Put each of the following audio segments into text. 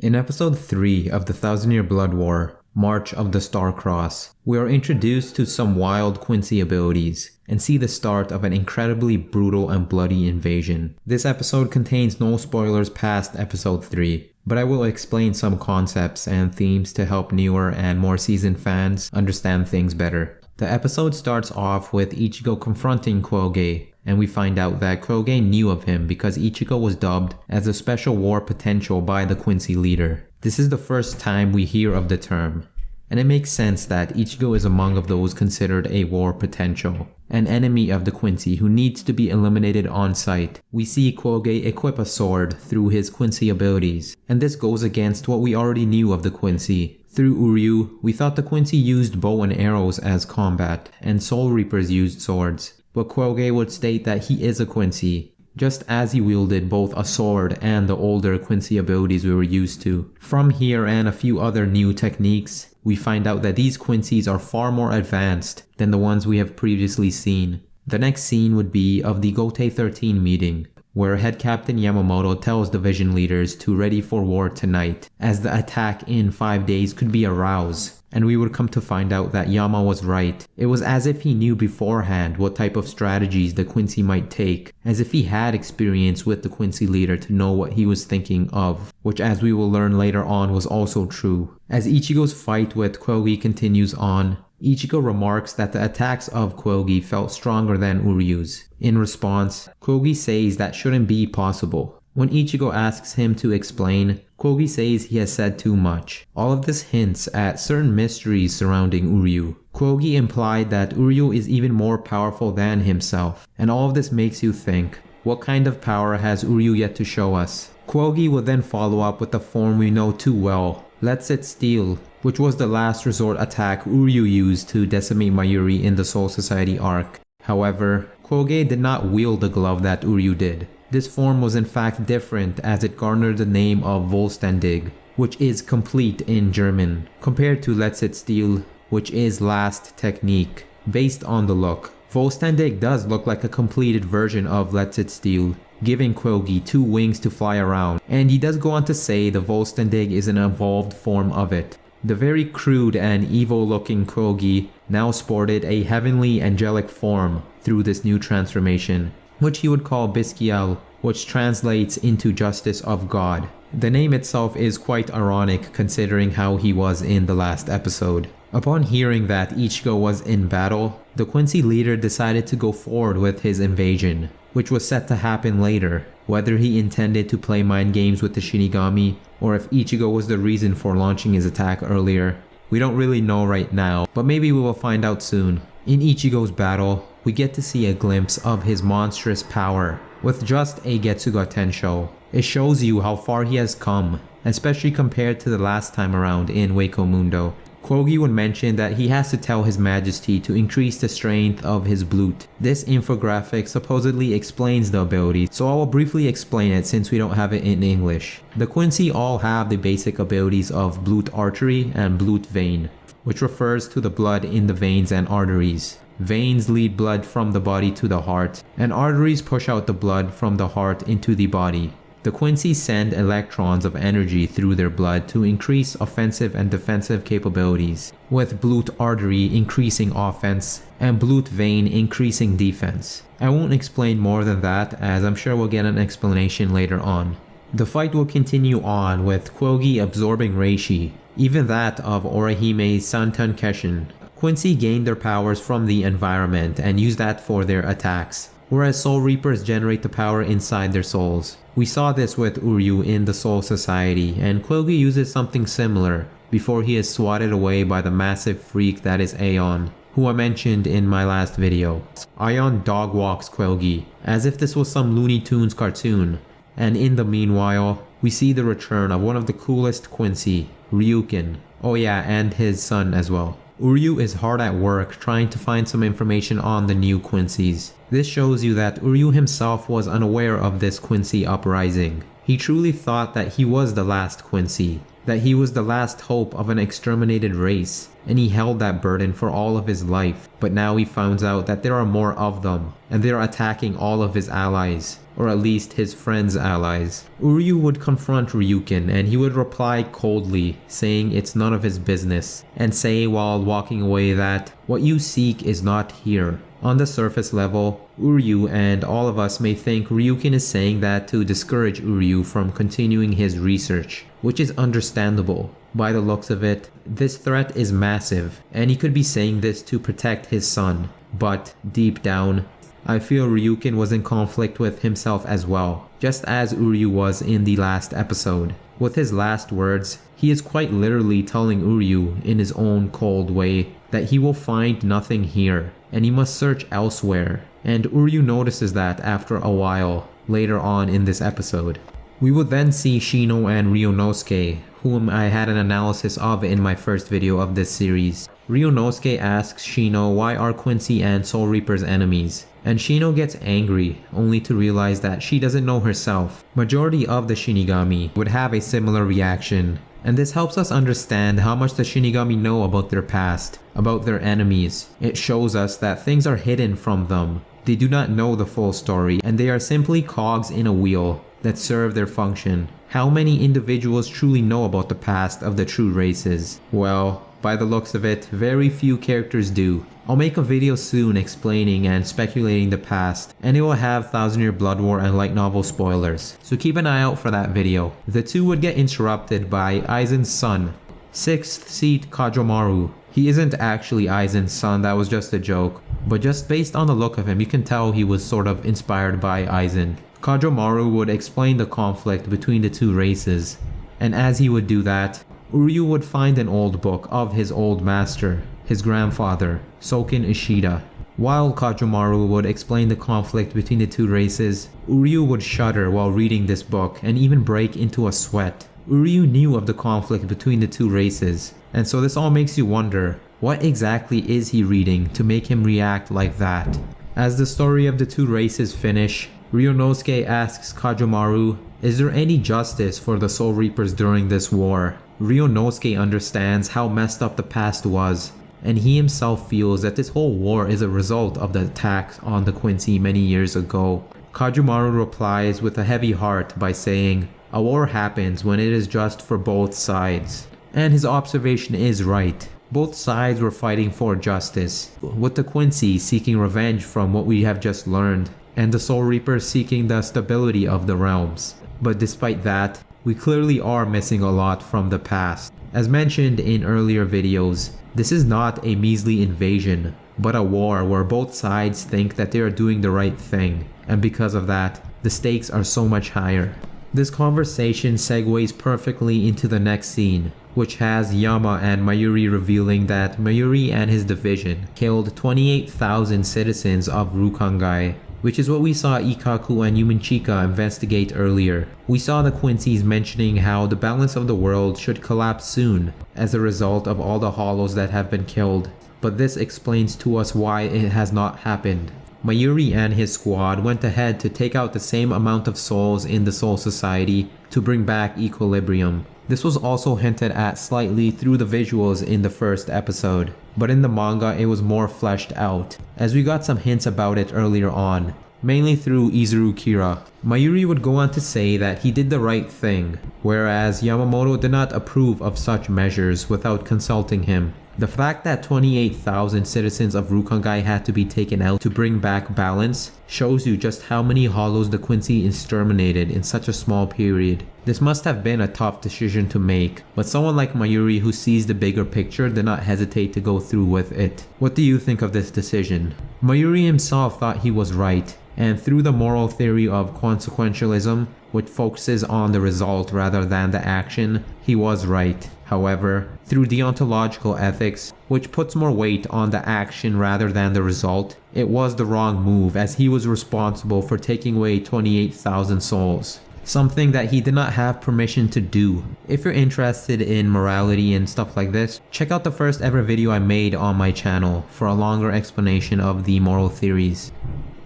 In episode 3 of the Thousand Year Blood War, March of the Starcross, we are introduced to some wild Quincy abilities and see the start of an incredibly brutal and bloody invasion. This episode contains no spoilers past episode 3, but I will explain some concepts and themes to help newer and more seasoned fans understand things better. The episode starts off with Ichigo confronting Quilge, and we find out that Quilge knew of him because Ichigo was dubbed as a special war potential by the Quincy leader. This is the first time we hear of the term, and it makes sense that Ichigo is among of those considered a war potential, an enemy of the Quincy who needs to be eliminated on sight. We see Quilge equip a sword through his Quincy abilities, and this goes against what we already knew of the Quincy. Through Uryu, we thought the Quincy used bow and arrows as combat, and Soul Reapers used swords. But Quilge would state that he is a Quincy, just as he wielded both a sword and the older Quincy abilities we were used to. From here and a few other new techniques, we find out that these Quincies are far more advanced than the ones we have previously seen. The next scene would be of the Gote 13 meeting, where Head Captain Yamamoto tells division leaders to ready for war tonight, as the attack in 5 days could be a rouse. And we would come to find out that Yama was right. It was as if he knew beforehand what type of strategies the Quincy might take, as if he had experience with the Quincy leader to know what he was thinking of, which as we will learn later on was also true. As Ichigo's fight with Quilge continues on, Ichigo remarks that the attacks of Quilge felt stronger than Uryu's. In response, Quilge says that shouldn't be possible. When Ichigo asks him to explain, Quilge says he has said too much. All of this hints at certain mysteries surrounding Uryu. Quilge implied that Uryu is even more powerful than himself, and all of this makes you think, what kind of power has Uryu yet to show us? Quilge would then follow up with the form we know too well, Let Sit Steal, which was the last resort attack Uryu used to decimate Mayuri in the Soul Society arc. However, Quilge did not wield the glove that Uryu did. This form was in fact different as it garnered the name of Vollständig, which is complete in German, compared to Let Sit Steal, which is last technique. Based on the look, Vollständig does look like a completed version of Let Sit Steal, giving Quilge 2 wings to fly around, and he does go on to say the Vollständig is an evolved form of it. The very crude and evil looking Quilge now sported a heavenly angelic form through this new transformation, which he would call Biskiel, which translates into Justice of God. The name itself is quite ironic considering how he was in the last episode. Upon hearing that Ichigo was in battle, the Quincy leader decided to go forward with his invasion, which was set to happen later. Whether he intended to play mind games with the Shinigami, or if Ichigo was the reason for launching his attack earlier, we don't really know right now, but maybe we will find out soon. In Ichigo's battle, we get to see a glimpse of his monstrous power. With just a Getsuga Tensho, it shows you how far he has come, especially compared to the last time around in Hueco Mundo. Quilge would mention that he has to tell his majesty to increase the strength of his Blut. This infographic supposedly explains the ability, so I will briefly explain it since we don't have it in English. The Quincy all have the basic abilities of Blut Artery and Blut Vein, which refers to the blood in the veins and arteries. Veins lead blood from the body to the heart, and arteries push out the blood from the heart into the body. The Quincy send electrons of energy through their blood to increase offensive and defensive capabilities, with Blut Artery increasing offense and Blut Vein increasing defense. I won't explain more than that, as I'm sure we'll get an explanation later on. The fight will continue on with Quilge absorbing Reishi, even that of Orihime's Santan Keshin. Quincy gained their powers from the environment and used that for their attacks, whereas Soul Reapers generate the power inside their souls. We saw this with Uryu in the Soul Society, and Quilge uses something similar before he is swatted away by the massive freak that is Ayon, who I mentioned in my last video. Ayon dog walks Quilge, as if this was some Looney Tunes cartoon, and in the meanwhile, we see the return of one of the coolest Quincy, Ryuken. Oh yeah, and his son as well. Uryu is hard at work trying to find some information on the new Quincies. This shows you that Uryu himself was unaware of this Quincy uprising. He truly thought that he was the last Quincy, that he was the last hope of an exterminated race, and he held that burden for all of his life. But now he finds out that there are more of them, and they are attacking all of his allies, or at least his friends' allies. Uryu would confront Ryuken, and he would reply coldly, saying it's none of his business, and say while walking away that what you seek is not here. On the surface level, Uryu and all of us may think Ryuken is saying that to discourage Uryu from continuing his research, which is understandable. By the looks of it, this threat is massive, and he could be saying this to protect his son. But deep down, I feel Ryuken was in conflict with himself as well, just as Uryu was in the last episode. With his last words, he is quite literally telling Uryu in his own cold way that he will find nothing here, and he must search elsewhere. And Uryu notices that after a while, later on in this episode. We would then see Shino and Ryunosuke, whom I had an analysis of in my first video of this series. Ryunosuke asks Shino why are Quincy and Soul Reaper's enemies, and Shino gets angry, only to realize that she doesn't know herself. Majority of the Shinigami would have a similar reaction, and this helps us understand how much the Shinigami know about their past, about their enemies. It shows us that things are hidden from them. They do not know the full story, and they are simply cogs in a wheel that serve their function. How many individuals truly know about the past of the true races? Well, by the looks of it, very few characters do. I'll make a video soon explaining and speculating the past, and it will have Thousand Year Blood War and light novel spoilers, so keep an eye out for that video. The two would get interrupted by Aizen's son, 6th seat Kajomaru. He isn't actually Aizen's son, that was just a joke, but just based on the look of him, you can tell he was sort of inspired by Aizen. Kajomaru would explain the conflict between the two races, and as he would do that, Uryu would find an old book of his old master, his grandfather, Soken Ishida. While Kajomaru would explain the conflict between the two races, Uryu would shudder while reading this book and even break into a sweat. Uryu knew of the conflict between the two races, and so this all makes you wonder, what exactly is he reading to make him react like that? As the story of the two races finish, Ryunosuke asks Kajomaru, is there any justice for the Soul Reapers during this war? Ryunosuke understands how messed up the past was, and he himself feels that this whole war is a result of the attacks on the Quincy many years ago. Kajomaru replies with a heavy heart by saying, a war happens when it is just for both sides. And his observation is right. Both sides were fighting for justice, with the Quincy seeking revenge from what we have just learned, and the Soul Reapers seeking the stability of the realms. But despite that, we clearly are missing a lot from the past. As mentioned in earlier videos, this is not a measly invasion, but a war where both sides think that they are doing the right thing, and because of that, the stakes are so much higher. This conversation segues perfectly into the next scene, which has Yama and Mayuri revealing that Mayuri and his division killed 28,000 citizens of Rukangai, which is what we saw Ikkaku and Yumenchika investigate earlier. We saw the Quincy's mentioning how the balance of the world should collapse soon as a result of all the hollows that have been killed, but this explains to us why it has not happened. Mayuri and his squad went ahead to take out the same amount of souls in the Soul Society to bring back equilibrium. This was also hinted at slightly through the visuals in the first episode, but in the manga it was more fleshed out, as we got some hints about it earlier on, mainly through Izuru Kira. Mayuri would go on to say that he did the right thing, whereas Yamamoto did not approve of such measures without consulting him. The fact that 28,000 citizens of Rukangai had to be taken out to bring back balance shows you just how many hollows the Quincy exterminated in such a small period. This must have been a tough decision to make, but someone like Mayuri who sees the bigger picture did not hesitate to go through with it. What do you think of this decision? Mayuri himself thought he was right, and through the moral theory of consequentialism, which focuses on the result rather than the action, he was right. However, through deontological ethics, which puts more weight on the action rather than the result, it was the wrong move as he was responsible for taking away 28,000 souls. Something that he did not have permission to do. If you're interested in morality and stuff like this, check out the first ever video I made on my channel for a longer explanation of the moral theories.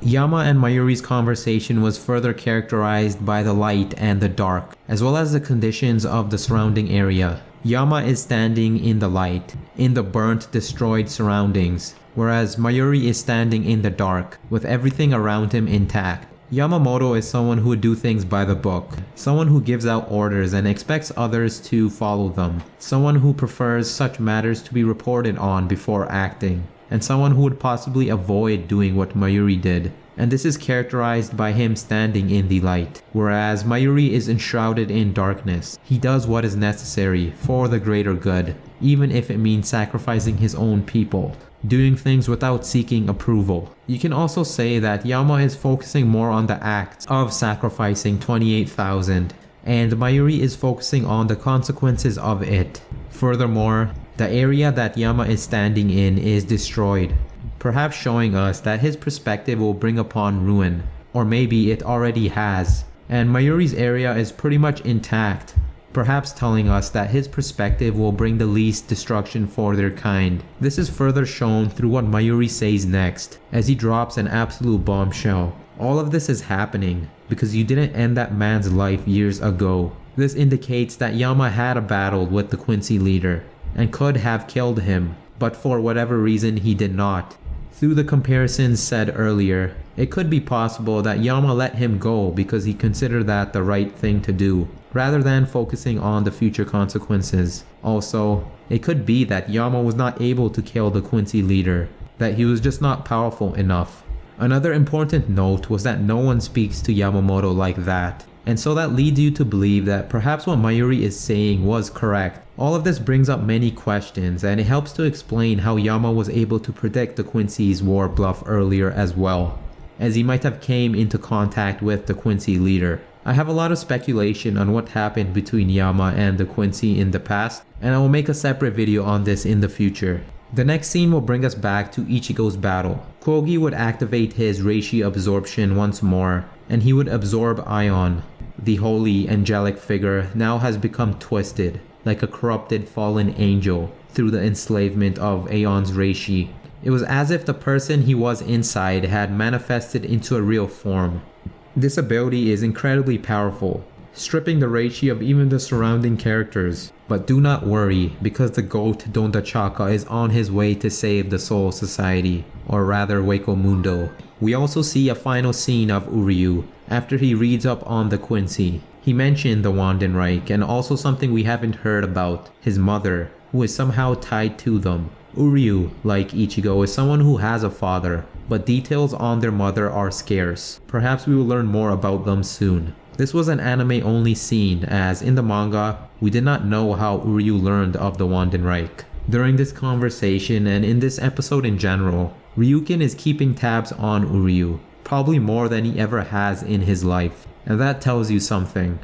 Yama and Mayuri's conversation was further characterized by the light and the dark, as well as the conditions of the surrounding area. Yama is standing in the light, in the burnt, destroyed surroundings, whereas Mayuri is standing in the dark, with everything around him intact. Yamamoto is someone who would do things by the book, someone who gives out orders and expects others to follow them, someone who prefers such matters to be reported on before acting, and someone who would possibly avoid doing what Mayuri did. And this is characterized by him standing in the light, whereas Mayuri is enshrouded in darkness. He does what is necessary for the greater good, even if it means sacrificing his own people, doing things without seeking approval. You can also say that Yama is focusing more on the act of sacrificing 28,000, and Mayuri is focusing on the consequences of it. Furthermore, the area that Yama is standing in is destroyed, perhaps showing us that his perspective will bring upon ruin, or maybe it already has, and Mayuri's area is pretty much intact, perhaps telling us that his perspective will bring the least destruction for their kind. This is further shown through what Mayuri says next, as he drops an absolute bombshell. All of this is happening because you didn't end that man's life years ago. This indicates that Yama had a battle with the Quincy leader, and could have killed him, but for whatever reason he did not. Through the comparisons said earlier, it could be possible that Yama let him go because he considered that the right thing to do, rather than focusing on the future consequences. Also, it could be that Yama was not able to kill the Quincy leader, that he was just not powerful enough. Another important note was that no one speaks to Yamamoto like that, and so that leads you to believe that perhaps what Mayuri is saying was correct. All of this brings up many questions, and it helps to explain how Yama was able to predict the Quincy's war bluff earlier as well, as he might have came into contact with the Quincy leader. I have a lot of speculation on what happened between Yama and the Quincy in the past, and I will make a separate video on this in the future. The next scene will bring us back to Ichigo's battle. Quilge would activate his Reishi absorption once more, and he would absorb Ayon. The holy, angelic figure now has become twisted, like a corrupted fallen angel, through the enslavement of Ayon's Reishi. It was as if the person he was inside had manifested into a real form. This ability is incredibly powerful, stripping the Reishi of even the surrounding characters. But do not worry, because the GOAT Dondachaka is on his way to save the Soul Society, or rather Wako Mundo. We also see a final scene of Uryu, after he reads up on the Quincy. He mentioned the Wandenreich, and also something we haven't heard about, his mother, who is somehow tied to them. Uryu, like Ichigo, is someone who has a father, but details on their mother are scarce. Perhaps we will learn more about them soon. This was an anime-only scene, as in the manga, we did not know how Uryu learned of the Wandenreich. During this conversation, and in this episode in general, Ryuken is keeping tabs on Uryu, probably more than he ever has in his life, and that tells you something.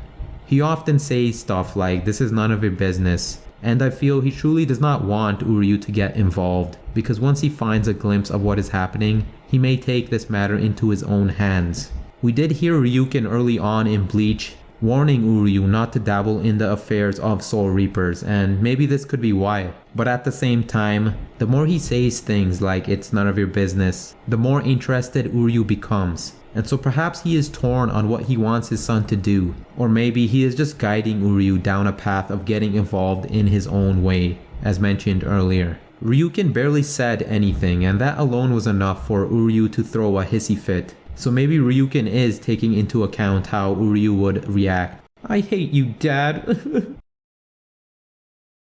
He often says stuff like, "This is none of your business," and I feel he truly does not want Uryu to get involved, because once he finds a glimpse of what is happening, he may take this matter into his own hands. We did hear Ryuken early on in Bleach warning Uryu not to dabble in the affairs of Soul Reapers, and maybe this could be why. But at the same time, the more he says things like "it's none of your business," the more interested Uryu becomes. And so perhaps he is torn on what he wants his son to do, or maybe he is just guiding Uryu down a path of getting involved in his own way, as mentioned earlier. Ryuken barely said anything, and that alone was enough for Uryu to throw a hissy fit. So maybe Ryuken is taking into account how Uryu would react. "I hate you, Dad."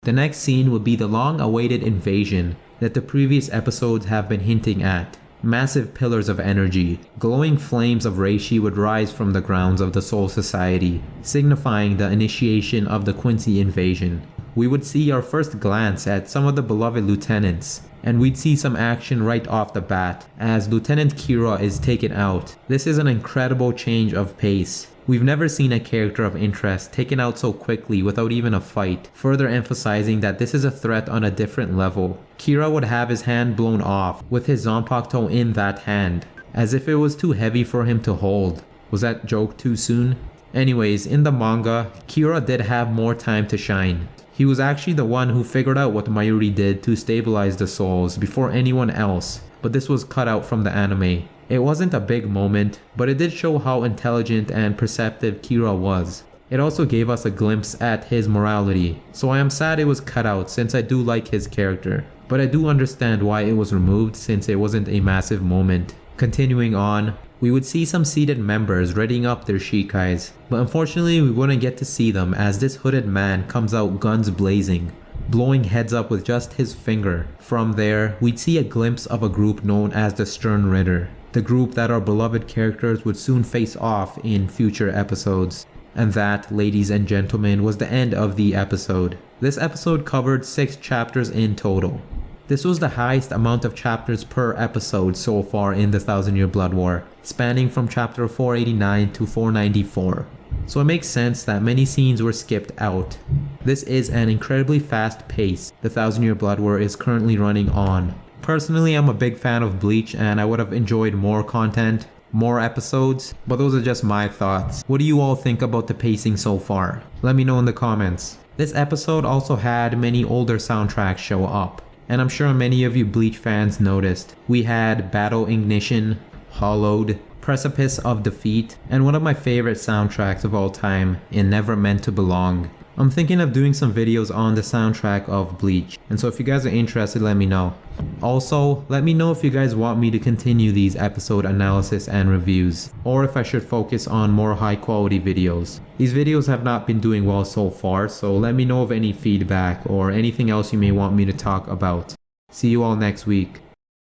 The next scene would be the long-awaited invasion that the previous episodes have been hinting at. Massive pillars of energy, glowing flames of Reishi would rise from the grounds of the Soul Society, signifying the initiation of the Quincy invasion. We would see our first glance at some of the beloved lieutenants, and we'd see some action right off the bat, as Lieutenant Kira is taken out. This is an incredible change of pace. We've never seen a character of interest taken out so quickly without even a fight, further emphasizing that this is a threat on a different level. Kira would have his hand blown off, with his Zanpakuto in that hand, as if it was too heavy for him to hold. Was that joke too soon? Anyways, in the manga, Kira did have more time to shine. He was actually the one who figured out what Mayuri did to stabilize the souls before anyone else, but this was cut out from the anime. It wasn't a big moment, but it did show how intelligent and perceptive Kira was. It also gave us a glimpse at his morality, so I am sad it was cut out since I do like his character. But I do understand why it was removed since it wasn't a massive moment. Continuing on, we would see some seated members readying up their shikais, but unfortunately we wouldn't get to see them as this hooded man comes out guns blazing, blowing heads up with just his finger. From there, we'd see a glimpse of a group known as the Stern Ritter, the group that our beloved characters would soon face off in future episodes. And that, ladies and gentlemen, was the end of the episode. This episode covered 6 chapters in total. This was the highest amount of chapters per episode so far in the Thousand Year Blood War, spanning from chapter 489 to 494. So it makes sense that many scenes were skipped out. This is an incredibly fast pace the Thousand Year Blood War is currently running on. Personally, I'm a big fan of Bleach and I would have enjoyed more content, more episodes, but those are just my thoughts. What do you all think about the pacing so far? Let me know in the comments. This episode also had many older soundtracks show up, and I'm sure many of you Bleach fans noticed. We had Battle Ignition, Hollowed, Precipice of Defeat, and one of my favorite soundtracks of all time, in Never Meant to Belong. I'm thinking of doing some videos on the soundtrack of Bleach, and so if you guys are interested, let me know. Also, let me know if you guys want me to continue these episode analysis and reviews, or if I should focus on more high quality videos. These videos have not been doing well so far, so let me know of any feedback or anything else you may want me to talk about. See you all next week.